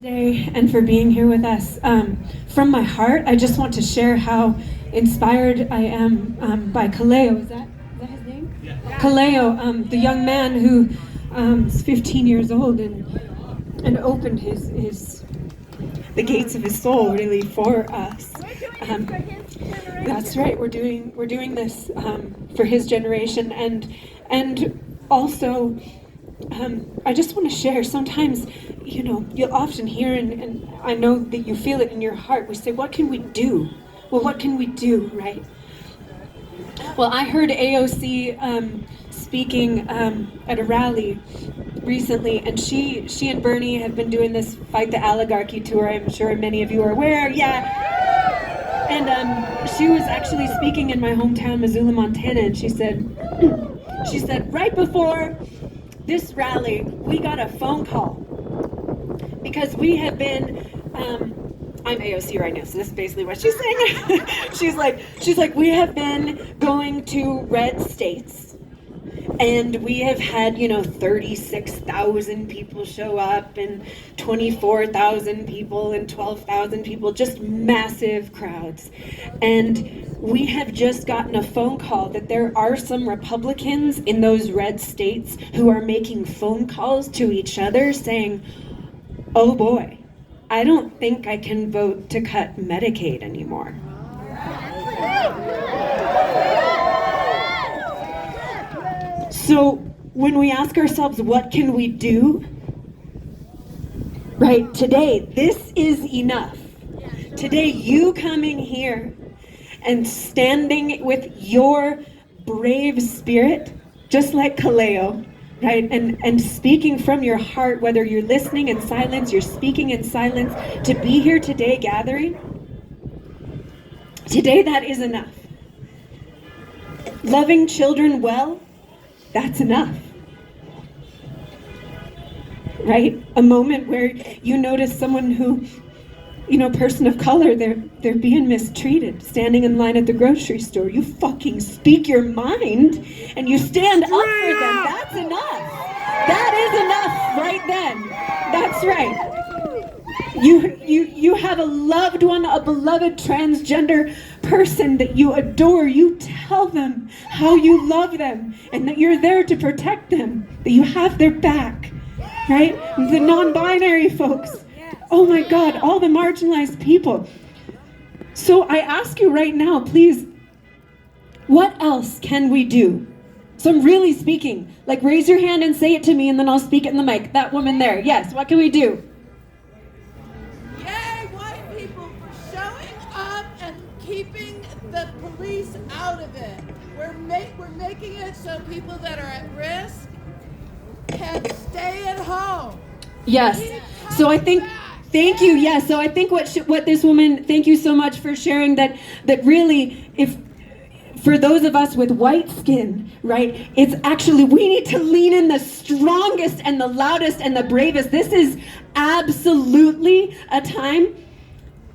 Today and for being here with us. From my heart, I just want to share how inspired I am by Kaleo. Is that his name? Yeah. Kaleo, the young man who is 15 years old and opened the gates of his soul really for us. That's right. We're doing this for his generation, and also. I just want to share, sometimes, you'll often hear, and I know that you feel it in your heart, we say, what can we do? Well, what can we do, right? Well, I heard AOC speaking at a rally recently, and she and Bernie have been doing this Fight the Oligarchy tour. I'm sure many of you are aware, yeah. And she was actually speaking in my hometown, Missoula, Montana, and she said, right before this rally, we got a phone call because we have been, I'm AOC right now, so this is basically what she's saying. she's like, we have been going to red states and we have had, 36,000 people show up and 24,000 people and 12,000 people, just massive crowds. And we have just gotten a phone call that there are some Republicans in those red states who are making phone calls to each other saying, oh boy, I don't think I can vote to cut Medicaid anymore. So when we ask ourselves, what can we do? Right, today, this is enough. Today, you coming here and standing with your brave spirit, just like Kaleo, right? And speaking from your heart, whether you're listening in silence, you're speaking in silence, to be here today gathering, today that is enough. Loving children well, that's enough. Right? A moment where you notice someone who, person of color, they're being mistreated, standing in line at the grocery store. You fucking speak your mind and you stand up for them. That's enough. That is enough right then. That's right. You have a loved one, a beloved transgender person that you adore. You tell them how you love them and that you're there to protect them, that you have their back, right? The non-binary folks. Oh my God, all the marginalized people. So I ask you right now, please, what else can we do? So I'm really speaking. Like, raise your hand and say it to me, and then I'll speak it in the mic. That woman there. Yes, what can we do? Yay, white people, for showing up and keeping the police out of it. We're making it so people that are at risk can stay at home. Yes. So I think... Thank you. Yes. So I think what this woman, thank you so much for sharing that really, if for those of us with white skin, right, it's actually, we need to lean in the strongest and the loudest and the bravest. This is absolutely a time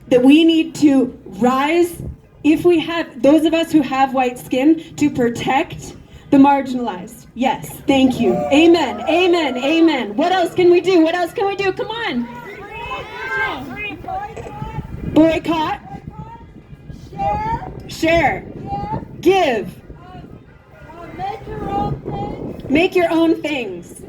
that we need to rise, if we have, those of us who have white skin, to protect the marginalized. Yes. Thank you. Amen. Amen. Amen. What else can we do? What else can we do? Come on. Boycott. Share. Give. Make your own things. Make your own things.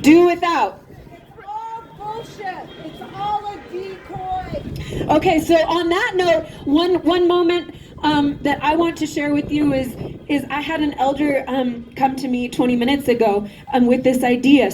Do without. It's all bullshit. It's all a decoy. Okay, so on that note, one moment that I want to share with you is I had an elder come to me 20 minutes ago with this idea.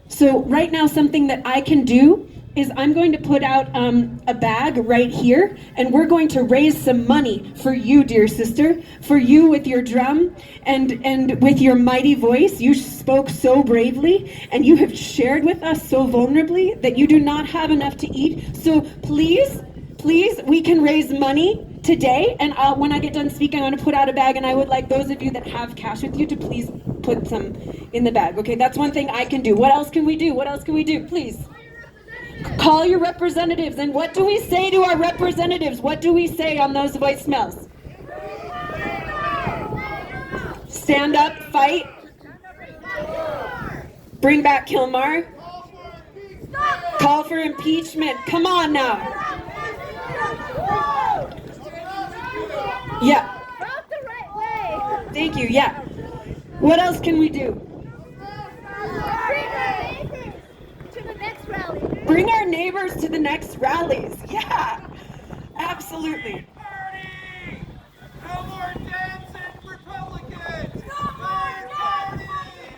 So right now, something that I can do is I'm going to put out a bag right here, and we're going to raise some money for you, dear sister, for you with your drum and with your mighty voice. You spoke so bravely, and you have shared with us so vulnerably that you do not have enough to eat. So please, we can raise money today, and when I get done speaking, I'm going to put out a bag, and I would like those of you that have cash with you to please put some in the bag. Okay, that's one thing I can do. What else can we do? What else can we do? Please. Call your representatives. And what do we say to our representatives? What do we say on those voicemails? Stand up, fight. Bring back Kilmar. Call for impeachment. Come on now. Yeah. Vote the right way. Thank you. Yeah. What else can we do? Bring our neighbors to the next rally. Bring our neighbors to the next rallies. Yeah. Absolutely. No more dancing Republicans! No more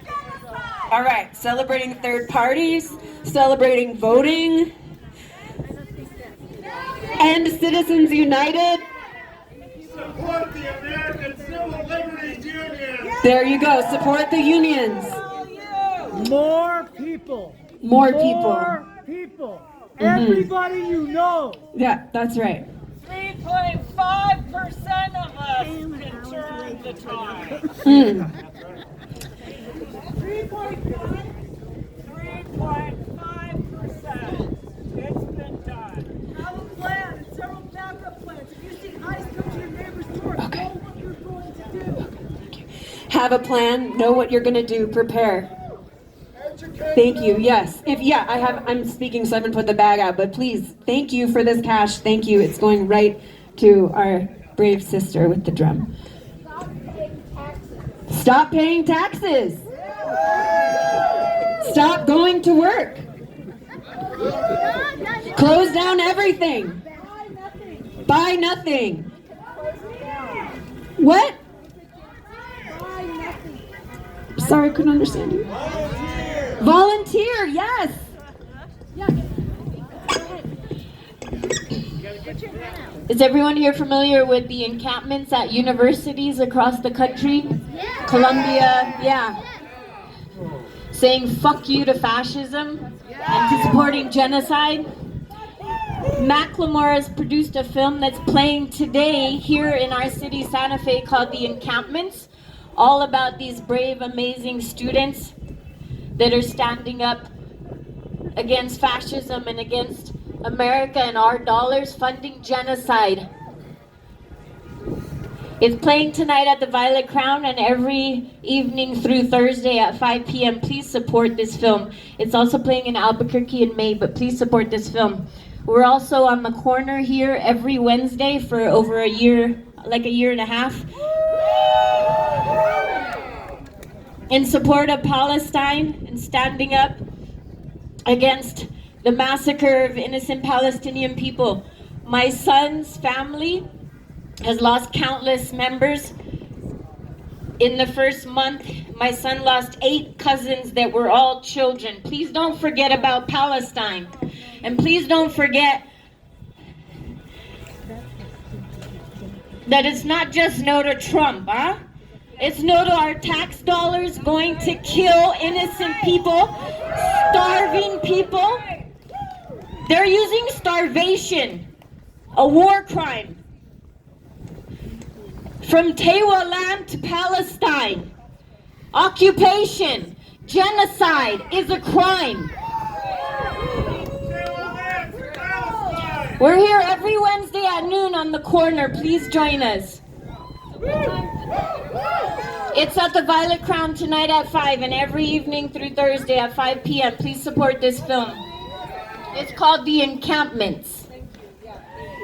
genocide! All right. Celebrating third parties. Celebrating voting. End Citizens United. Support the American Civil Liberties Union! There you go. Support the unions. More people. More people. More people. Everybody you know. Yeah, that's right. 3.5% of us can turn the tide. 3.5%. It's been done. Have a plan and several backup plans. If you see ICE come to your neighbor's door, know what you're going to do. Have a plan. Know what you're going to do. Prepare. Thank you. Yes. I'm speaking, so I haven't put the bag out, but please, thank you for this cash. Thank you. It's going right to our brave sister with the drum. Stop paying taxes. Stop going to work. Close down everything. Buy nothing. What? Sorry, I couldn't understand you. Volunteer, yes. Is everyone here familiar with the encampments at universities across the country? Columbia, yeah. Saying fuck you to fascism and to supporting genocide. Macklemore has produced a film that's playing today here in our city, Santa Fe, called The Encampments, all about these brave, amazing students that are standing up against fascism and against America and our dollars funding genocide. It's playing tonight at the Violet Crown and every evening through Thursday at 5 p.m. Please support this film. It's also playing in Albuquerque in May, but please support this film. We're also on the corner here every Wednesday for over a year, like a year and a half, in support of Palestine and standing up against the massacre of innocent Palestinian people. My son's family has lost countless members. In the first month, my son lost 8 cousins that were all children. Please don't forget about Palestine. And please don't forget that it's not just no to Trump, huh? It's no to our tax dollars going to kill innocent people, starving people. They're using starvation, a war crime, from Tewa land to Palestine. Occupation, genocide is a crime. We're here every Wednesday at noon on the corner. Please join us. It's at the Violet Crown tonight at 5 and every evening through Thursday at 5 p.m. Please support this film. It's called The Encampments.